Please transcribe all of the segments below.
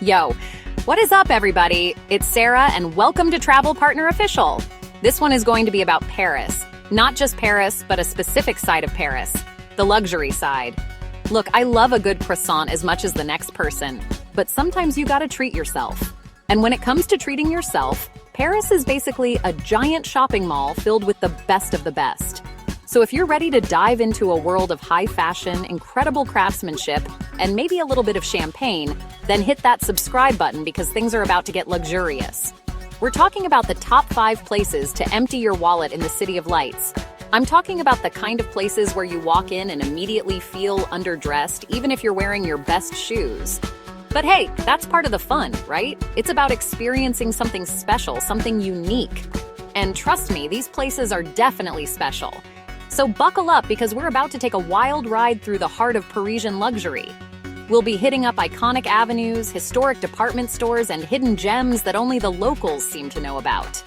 Yo, what is up, everybody? It's Sarah, and welcome to Travel Partner Official. This one is going to be about Paris. Not just Paris, but a specific side of Paris, the luxury side. Look, I love a good croissant as much as the next person, but sometimes you gotta treat yourself. And when it comes to treating yourself, Paris is basically a giant shopping mall filled with the best of the best. So if you're ready to dive into a world of high fashion, incredible craftsmanship, and maybe a little bit of champagne, then hit that subscribe button because things are about to get luxurious. We're talking about the top 5 places to empty your wallet in the City of Lights. I'm talking about the kind of places where you walk in and immediately feel underdressed, even if you're wearing your best shoes. But hey, that's part of the fun, right? It's about experiencing something special, something unique. And trust me, these places are definitely special. So buckle up because we're about to take a wild ride through the heart of Parisian luxury. We'll be hitting up iconic avenues, historic department stores, and hidden gems that only the locals seem to know about.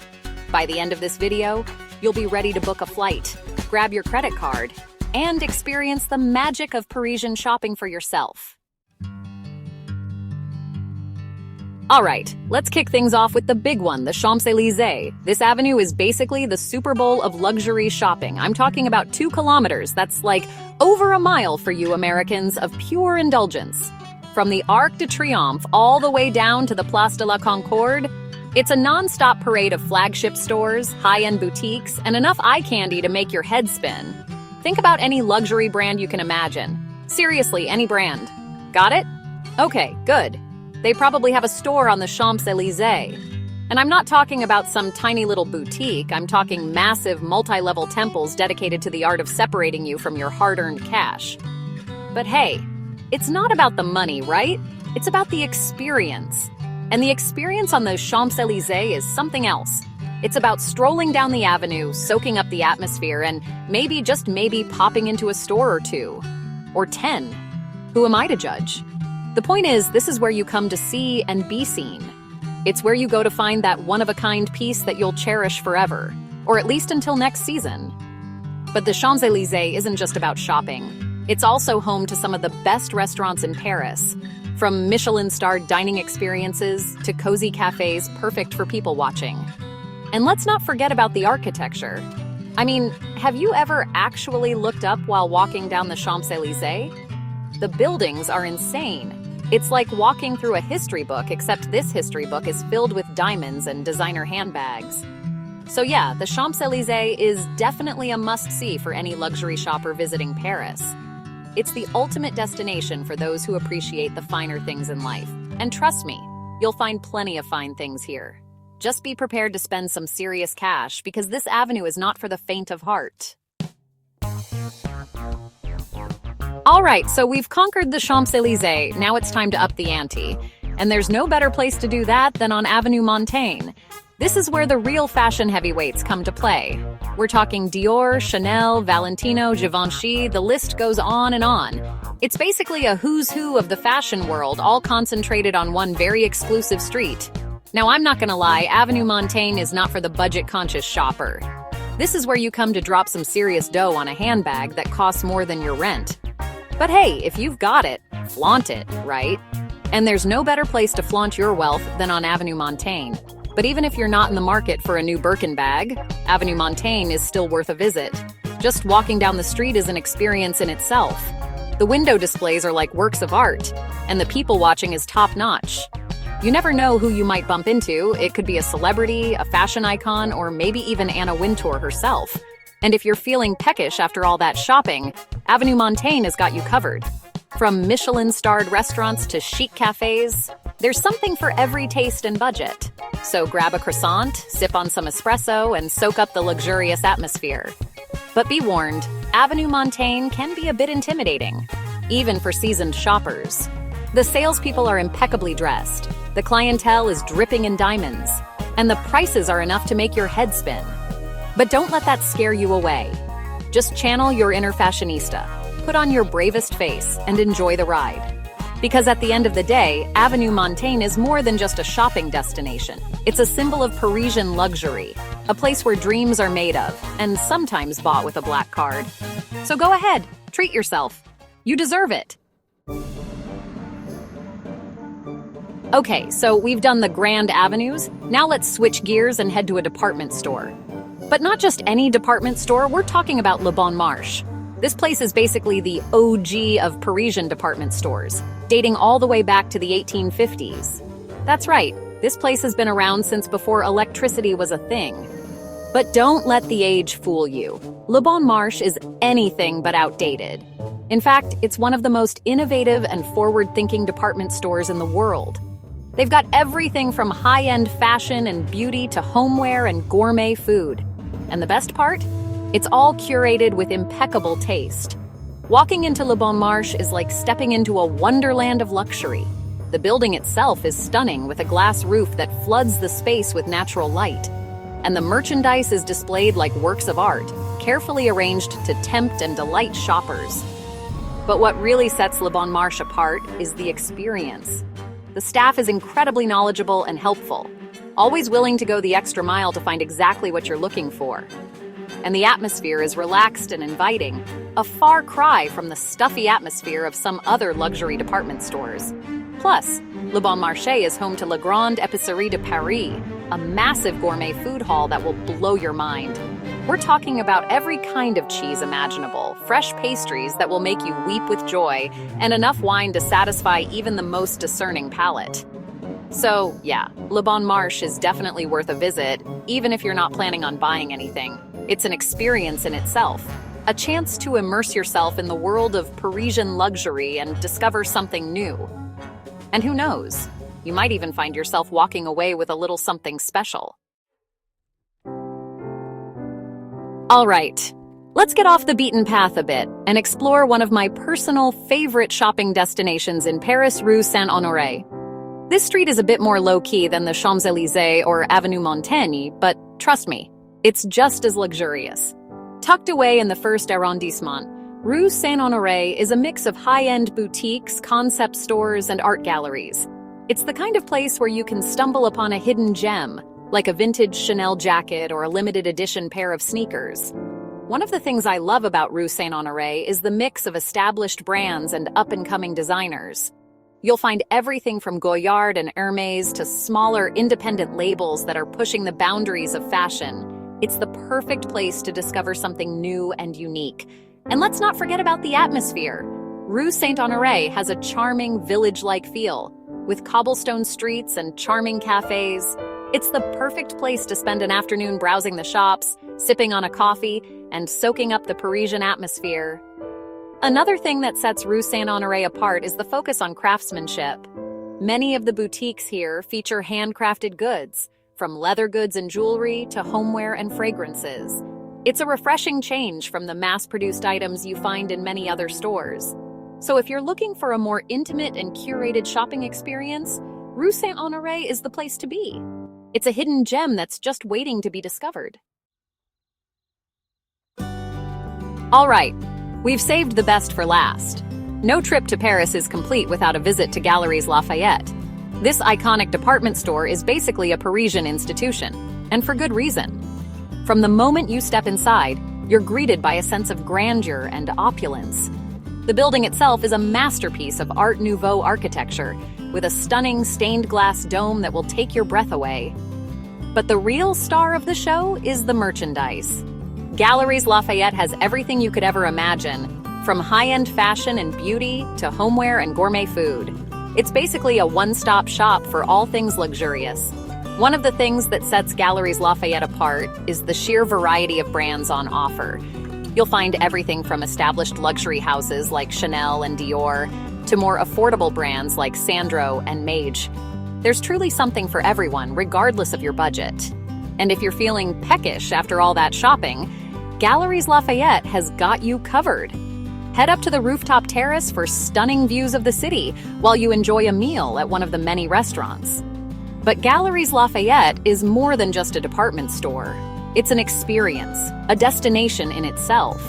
By the end of this video, you'll be ready to book a flight, grab your credit card, and experience the magic of Parisian shopping for yourself. All right, let's kick things off with the big one, the Champs-Élysées. This avenue is basically the Super Bowl of luxury shopping. I'm talking about 2 kilometers. That's like over a mile for you Americans of pure indulgence. From the Arc de Triomphe all the way down to the Place de la Concorde, it's a non-stop parade of flagship stores, high-end boutiques, and enough eye candy to make your head spin. Think about any luxury brand you can imagine. Seriously, any brand. Got it? Okay, good. They probably have a store on the Champs-Élysées. And I'm not talking about some tiny little boutique, I'm talking massive multi-level temples dedicated to the art of separating you from your hard-earned cash. But hey, it's not about the money, right? It's about the experience. And the experience on the Champs-Élysées is something else. It's about strolling down the avenue, soaking up the atmosphere, and maybe, just maybe, popping into a store or 2. Or 10. Who am I to judge? The point is, this is where you come to see and be seen. It's where you go to find that one-of-a-kind piece that you'll cherish forever, or at least until next season. But the Champs-Élysées isn't just about shopping. It's also home to some of the best restaurants in Paris, from Michelin-starred dining experiences to cozy cafes perfect for people watching. And let's not forget about the architecture. I mean, have you ever actually looked up while walking down the Champs-Élysées? The buildings are insane. It's like walking through a history book, except this history book is filled with diamonds and designer handbags. So yeah, the Champs-Élysées is definitely a must-see for any luxury shopper visiting Paris. It's the ultimate destination for those who appreciate the finer things in life. And trust me, you'll find plenty of fine things here. Just be prepared to spend some serious cash because this avenue is not for the faint of heart. All right, so we've conquered the Champs-Élysées. Now it's time to up the ante. And there's no better place to do that than on Avenue Montaigne. This is where the real fashion heavyweights come to play. We're talking Dior, Chanel, Valentino, Givenchy, the list goes on and on. It's basically a who's who of the fashion world, all concentrated on one very exclusive street. Now, I'm not gonna lie, Avenue Montaigne is not for the budget-conscious shopper. This is where you come to drop some serious dough on a handbag that costs more than your rent. But hey, if you've got it, flaunt it, right? And there's no better place to flaunt your wealth than on Avenue Montaigne. But even if you're not in the market for a new Birkin bag, Avenue Montaigne is still worth a visit. Just walking down the street is an experience in itself. The window displays are like works of art, and the people watching is top-notch. You never know who you might bump into. It could be a celebrity, a fashion icon, or maybe even Anna Wintour herself. And if you're feeling peckish after all that shopping, Avenue Montaigne has got you covered. From Michelin-starred restaurants to chic cafes, there's something for every taste and budget. So grab a croissant, sip on some espresso, and soak up the luxurious atmosphere. But be warned, Avenue Montaigne can be a bit intimidating, even for seasoned shoppers. The salespeople are impeccably dressed, the clientele is dripping in diamonds, and the prices are enough to make your head spin. But don't let that scare you away. Just channel your inner fashionista, put on your bravest face, and enjoy the ride. Because at the end of the day, Avenue Montaigne is more than just a shopping destination. It's a symbol of Parisian luxury, a place where dreams are made of, and sometimes bought with a black card. So go ahead, treat yourself. You deserve it. Okay, so we've done the grand avenues. Now let's switch gears and head to a department store. But not just any department store, we're talking about Le Bon Marché. This place is basically the OG of Parisian department stores, dating all the way back to the 1850s. That's right, this place has been around since before electricity was a thing. But don't let the age fool you. Le Bon Marché is anything but outdated. In fact, it's one of the most innovative and forward-thinking department stores in the world. They've got everything from high-end fashion and beauty to homeware and gourmet food. And the best part? It's all curated with impeccable taste. Walking into Le Bon Marché is like stepping into a wonderland of luxury. The building itself is stunning with a glass roof that floods the space with natural light. And the merchandise is displayed like works of art, carefully arranged to tempt and delight shoppers. But what really sets Le Bon Marché apart is the experience. The staff is incredibly knowledgeable and helpful, always willing to go the extra mile to find exactly what you're looking for. And the atmosphere is relaxed and inviting, a far cry from the stuffy atmosphere of some other luxury department stores. Plus, Le Bon Marché is home to La Grande Épicerie de Paris, a massive gourmet food hall that will blow your mind. We're talking about every kind of cheese imaginable, fresh pastries that will make you weep with joy, and enough wine to satisfy even the most discerning palate. So, yeah, Le Bon Marché is definitely worth a visit, even if you're not planning on buying anything. It's an experience in itself, a chance to immerse yourself in the world of Parisian luxury and discover something new. And who knows, you might even find yourself walking away with a little something special. All right, let's get off the beaten path a bit and explore one of my personal favorite shopping destinations in Paris, Rue Saint-Honoré. This street is a bit more low-key than the Champs-Élysées or Avenue Montaigne, but trust me, it's just as luxurious. Tucked away in the first arrondissement, Rue Saint-Honoré is a mix of high-end boutiques, concept stores, and art galleries. It's the kind of place where you can stumble upon a hidden gem, like a vintage Chanel jacket or a limited edition pair of sneakers. One of the things I love about Rue Saint-Honoré is the mix of established brands and up-and-coming designers. You'll find everything from Goyard and Hermès to smaller, independent labels that are pushing the boundaries of fashion. It's the perfect place to discover something new and unique. And let's not forget about the atmosphere. Rue Saint-Honoré has a charming, village-like feel, with cobblestone streets and charming cafes. It's the perfect place to spend an afternoon browsing the shops, sipping on a coffee, and soaking up the Parisian atmosphere. Another thing that sets Rue Saint-Honoré apart is the focus on craftsmanship. Many of the boutiques here feature handcrafted goods, from leather goods and jewelry to homeware and fragrances. It's a refreshing change from the mass-produced items you find in many other stores. So if you're looking for a more intimate and curated shopping experience, Rue Saint-Honoré is the place to be. It's a hidden gem that's just waiting to be discovered. All right, we've saved the best for last. No trip to Paris is complete without a visit to Galeries Lafayette. This iconic department store is basically a Parisian institution, and for good reason. From the moment you step inside, you're greeted by a sense of grandeur and opulence. The building itself is a masterpiece of Art Nouveau architecture, with a stunning stained glass dome that will take your breath away. But the real star of the show is the merchandise. Galeries Lafayette has everything you could ever imagine, from high-end fashion and beauty to homeware and gourmet food. It's basically a one-stop shop for all things luxurious. One of the things that sets Galeries Lafayette apart is the sheer variety of brands on offer. You'll find everything from established luxury houses like Chanel and Dior to more affordable brands like Sandro and Marais. There's truly something for everyone, regardless of your budget. And if you're feeling peckish after all that shopping, Galeries Lafayette has got you covered. Head up to the rooftop terrace for stunning views of the city while you enjoy a meal at one of the many restaurants. But Galeries Lafayette is more than just a department store. It's an experience, a destination in itself.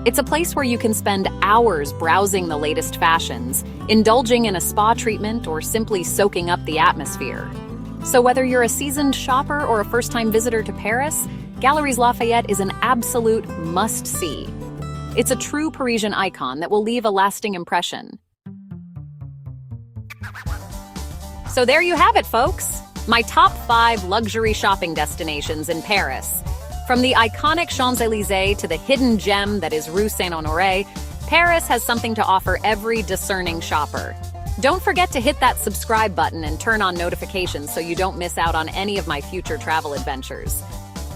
It's a place where you can spend hours browsing the latest fashions, indulging in a spa treatment, or simply soaking up the atmosphere. So whether you're a seasoned shopper or a first-time visitor to Paris, Galeries Lafayette is an absolute must-see. It's a true Parisian icon that will leave a lasting impression. So there you have it, folks. My top 5 luxury shopping destinations in Paris. From the iconic Champs-Élysées to the hidden gem that is Rue Saint-Honoré, Paris has something to offer every discerning shopper. Don't forget to hit that subscribe button and turn on notifications so you don't miss out on any of my future travel adventures.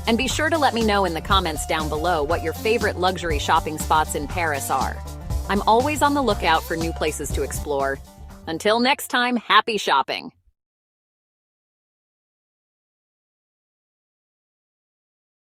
And be sure to let me know in the comments down below what your favorite luxury shopping spots in Paris are. I'm always on the lookout for new places to explore. Until next time, happy shopping!